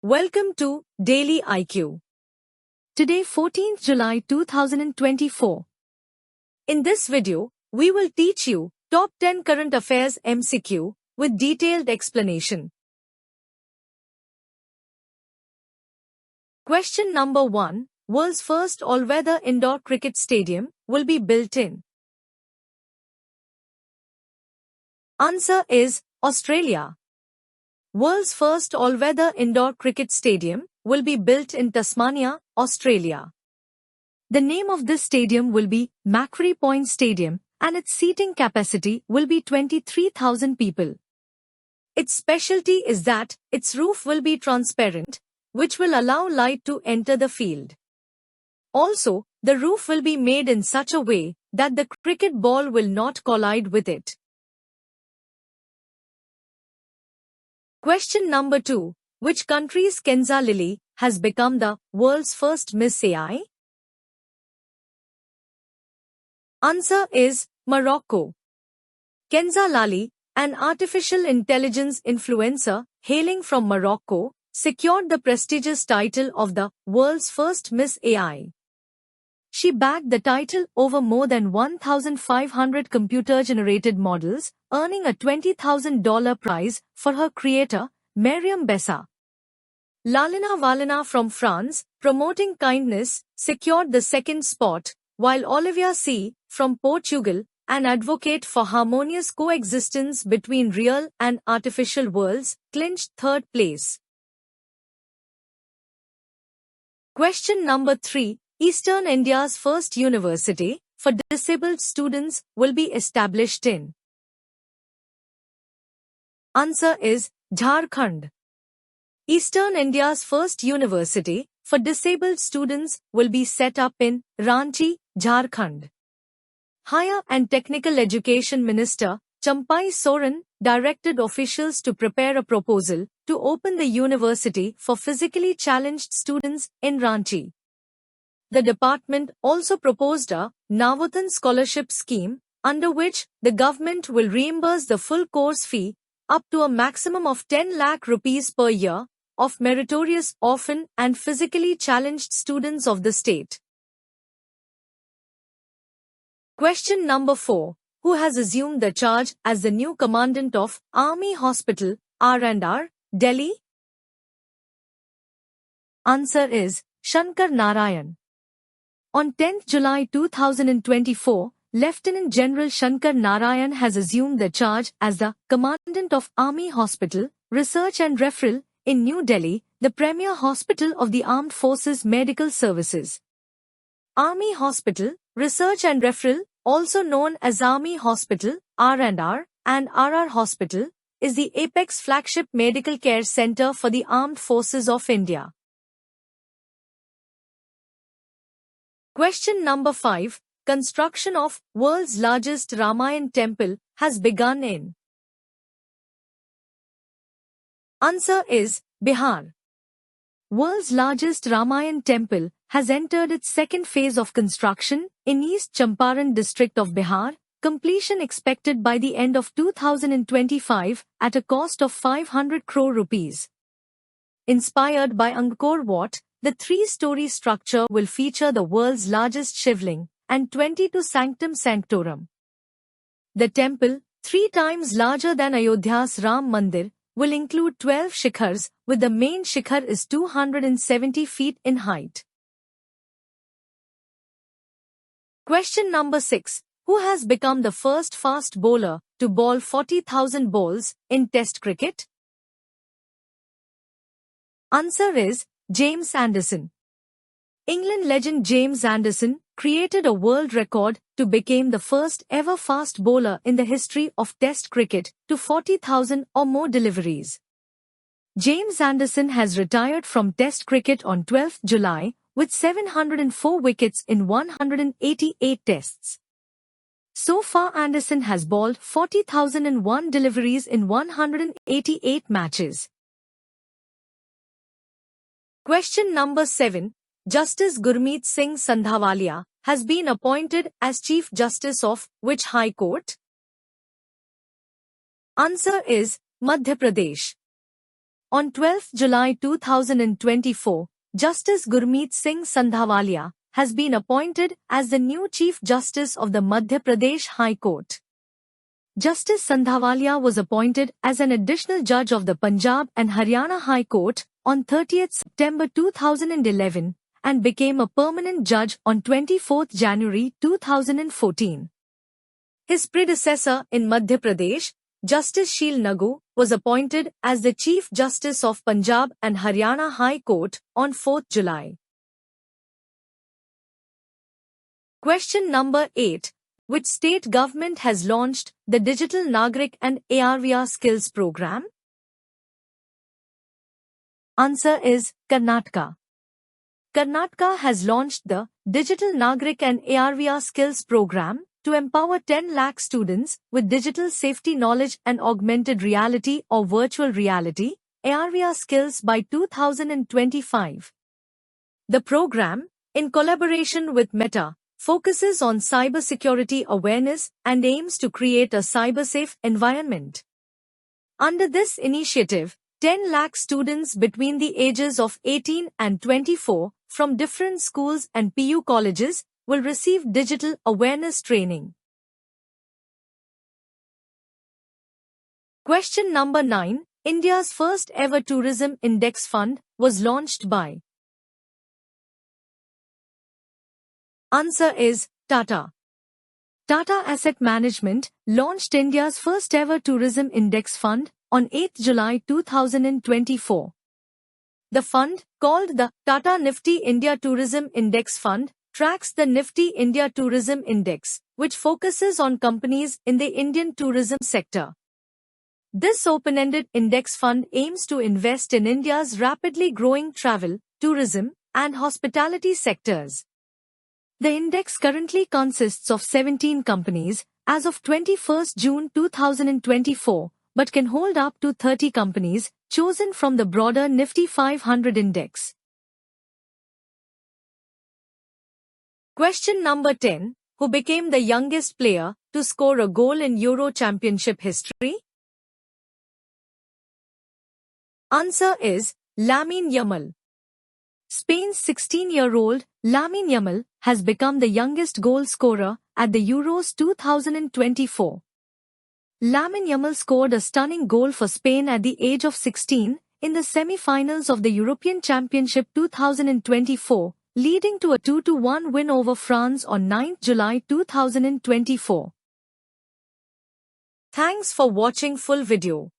Welcome to Daily IQ. Today 14th July 2024. In this video, we will teach you top 10 current affairs MCQ with detailed explanation. Question number 1. World's first all-weather indoor cricket stadium will be built in. Answer is Australia. World's first all-weather indoor cricket stadium will be built in Tasmania, Australia. The name of this stadium will be Macquarie Point Stadium and its seating capacity will be 23,000 people. Its specialty is that its roof will be transparent, which will allow light to enter the field. Also, the roof will be made in such a way that the cricket ball will not collide with it. Question number 2. Which country's Kenza Lily has become the world's first Miss AI? Answer is Morocco. Kenza Lally, an artificial intelligence influencer hailing from Morocco, secured the prestigious title of the world's first Miss AI. She bagged the title over more than 1,500 computer-generated models, earning a $20,000 prize for her creator, Mariam Bessa. Lalina Valina from France, promoting kindness, secured the second spot, while Olivia C. from Portugal, an advocate for harmonious coexistence between real and artificial worlds, clinched third place. Question number 3. Eastern India's first university for disabled students will be established in. Answer is Jharkhand. Eastern India's first university for disabled students will be set up in Ranchi, Jharkhand. Higher and Technical Education Minister Champai Soren directed officials to prepare a proposal to open the university for physically challenged students in Ranchi. The department also proposed a Navothan scholarship scheme, under which the government will reimburse the full course fee up to a maximum of 10 lakh rupees per year of meritorious orphan and physically challenged students of the state. Question number 4. Who has assumed the charge as the new commandant of Army Hospital, R&R, Delhi? Answer is Shankar Narayan. On 10th July 2024, Lieutenant General Shankar Narayan has assumed the charge as the Commandant of Army Hospital, Research and Referral in New Delhi, the premier hospital of the Armed Forces Medical Services. Army Hospital, Research and Referral, also known as Army Hospital, R&R, and RR Hospital, is the apex flagship medical care center for the Armed Forces of India. Question number 5. Construction of world's largest Ramayan temple has begun in. Answer is Bihar. World's largest Ramayan temple has entered its second phase of construction in East Champaran district of Bihar, completion expected by the end of 2025 at a cost of 500 crore rupees. Inspired by Angkor Wat, the 3-story structure will feature the world's largest Shivling and 22 Sanctum Sanctorum. The temple, 3 times larger than Ayodhya's Ram Mandir, will include 12 shikhars, with the main shikhar is 270 feet in height. Question number 6. Who has become the first fast bowler to bowl 40,000 balls in Test cricket? Answer is James Anderson. England legend James Anderson created a world record to become the first ever fast bowler in the history of Test cricket to 40,000 or more deliveries. James Anderson has retired from Test cricket on 12th July with 704 wickets in 188 tests. So far Anderson has bowled 40,001 deliveries in 188 matches. Question number 7. Justice Gurmeet Singh Sandhawalia has been appointed as Chief Justice of which High Court? Answer is Madhya Pradesh. On 12 July 2024, Justice Gurmeet Singh Sandhawalia has been appointed as the new Chief Justice of the Madhya Pradesh High Court. Justice Sandhawalia was appointed as an additional judge of the Punjab and Haryana High Court on 30th September 2011 and became a permanent judge on 24th January 2014. His predecessor in Madhya Pradesh, Justice Sheel Nagu, was appointed as the Chief Justice of Punjab and Haryana High Court on 4th July. Question number 8. Which state government has launched the Digital Nagrik and ARVR Skills Program? Answer is Karnataka. Karnataka has launched the Digital Nagrik and ARVR Skills Program to empower 10 lakh students with digital safety knowledge and augmented reality or virtual reality ARVR skills by 2025. The program, in collaboration with Meta, focuses on cybersecurity awareness and aims to create a cyber-safe environment. Under this initiative, 10 lakh students between the ages of 18 and 24 from different schools and PU colleges will receive digital awareness training. Question number 9. India's first ever tourism index fund was launched by. Answer is Tata. Tata Asset Management launched India's first ever tourism index fund on 8 July 2024. The fund, called the Tata Nifty India Tourism Index Fund, tracks the Nifty India Tourism Index, which focuses on companies in the Indian tourism sector. This open-ended index fund aims to invest in India's rapidly growing travel, tourism, and hospitality sectors. The index currently consists of 17 companies as of 21 June 2024, but can hold up to 30 companies chosen from the broader Nifty 500 index. Question number 10. Who became the youngest player to score a goal in Euro Championship history? Answer is Lamine Yamal. Spain's 16-year-old Lamine Yamal has become the youngest goal scorer at the Euros 2024. Lamine Yamal scored a stunning goal for Spain at the age of 16 in the semi-finals of the European Championship 2024, leading to a 2-1 win over France on 9 July 2024. Thanks for watching full video.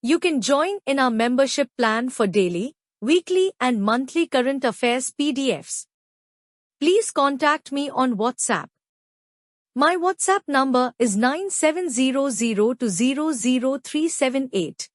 You can join in our membership plan for daily, weekly and monthly current affairs PDFs. Please contact me on WhatsApp. My WhatsApp number is 9700200378.